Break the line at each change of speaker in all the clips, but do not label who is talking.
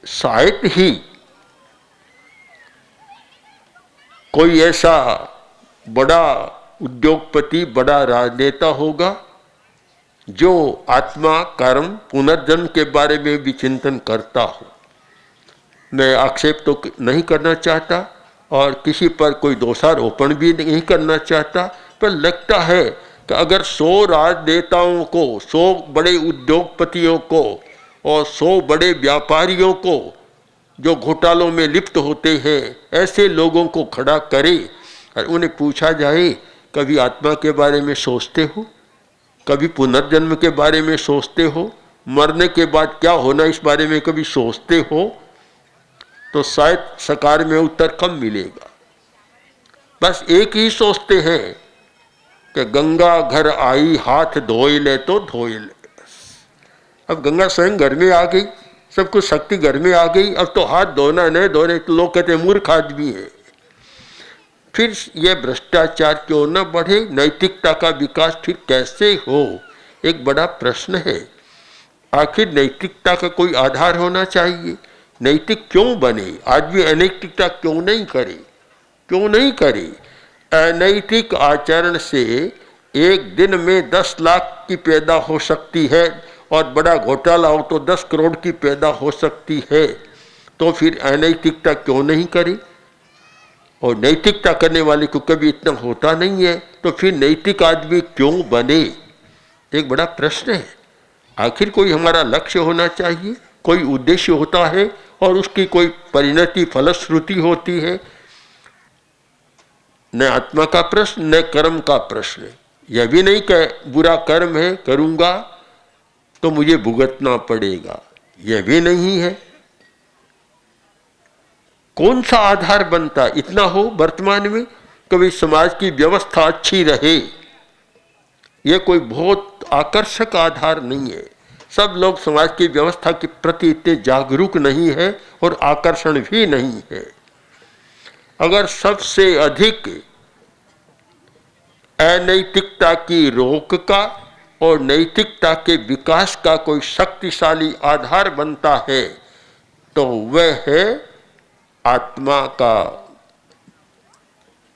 शायद ही कोई ऐसा बड़ा उद्योगपति, बड़ा राजनेता होगा जो आत्मा, कर्म, पुनर्जन्म के बारे में भी चिंतन करता हो। मैं आक्षेप तो नहीं करना चाहता और किसी पर कोई दोषारोपण भी नहीं करना चाहता, पर लगता है कि अगर 100 राजनेताओं को, 100 बड़े उद्योगपतियों को और 100 बड़े व्यापारियों को जो घोटालों में लिप्त होते हैं, ऐसे लोगों को खड़ा करे और उन्हें पूछा जाए कभी आत्मा के बारे में सोचते हो, कभी पुनर्जन्म के बारे में सोचते हो, मरने के बाद क्या होना इस बारे में कभी सोचते हो, तो शायद सकार में उत्तर कम मिलेगा। बस एक ही सोचते हैं कि गंगा घर आई हाथ धोई ले तो धोई ले। अब गंगा स्वयं घर में आ गई, सब कुछ शक्ति घर में आ गई, अब तो हाथ धोना नहीं धोने, तो लोग कहते हैं मूर्ख आदमी है। फिर यह भ्रष्टाचार क्यों न बढ़े, नैतिकता का विकास फिर कैसे हो, एक बड़ा प्रश्न है। आखिर नैतिकता का कोई आधार होना चाहिए। नैतिक क्यों बने, आदमी अनैतिकता क्यों नहीं करे, क्यों नहीं करे। अनैतिक आचरण से एक दिन में 10 लाख की पैदा हो सकती है और बड़ा घोटाला हो तो 10 करोड़ की पैदा हो सकती है, तो फिर अनैतिकता क्यों नहीं करे। और नैतिकता करने वाले को कभी इतना होता नहीं है, तो फिर नैतिक आदमी क्यों बने, एक बड़ा प्रश्न है। आखिर कोई हमारा लक्ष्य होना चाहिए, कोई उद्देश्य होता है और उसकी कोई परिणति, फलश्रुति होती है। न आत्मा का प्रश्न, न कर्म का प्रश्न। यह भी नहीं कि बुरा कर्म है, करूंगा तो मुझे भुगतना पड़ेगा, यह भी नहीं है। कौन सा आधार बनता, इतना हो वर्तमान में कभी समाज की व्यवस्था अच्छी रहे, यह कोई बहुत आकर्षक आधार नहीं है। सब लोग समाज की व्यवस्था के प्रति इतने जागरूक नहीं है और आकर्षण भी नहीं है। अगर सबसे अधिक अनैतिकता की रोक का और नैतिकता के विकास का कोई शक्तिशाली आधार बनता है तो वह है आत्मा का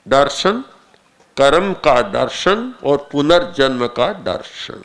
दर्शन, कर्म का दर्शन और पुनर्जन्म का दर्शन।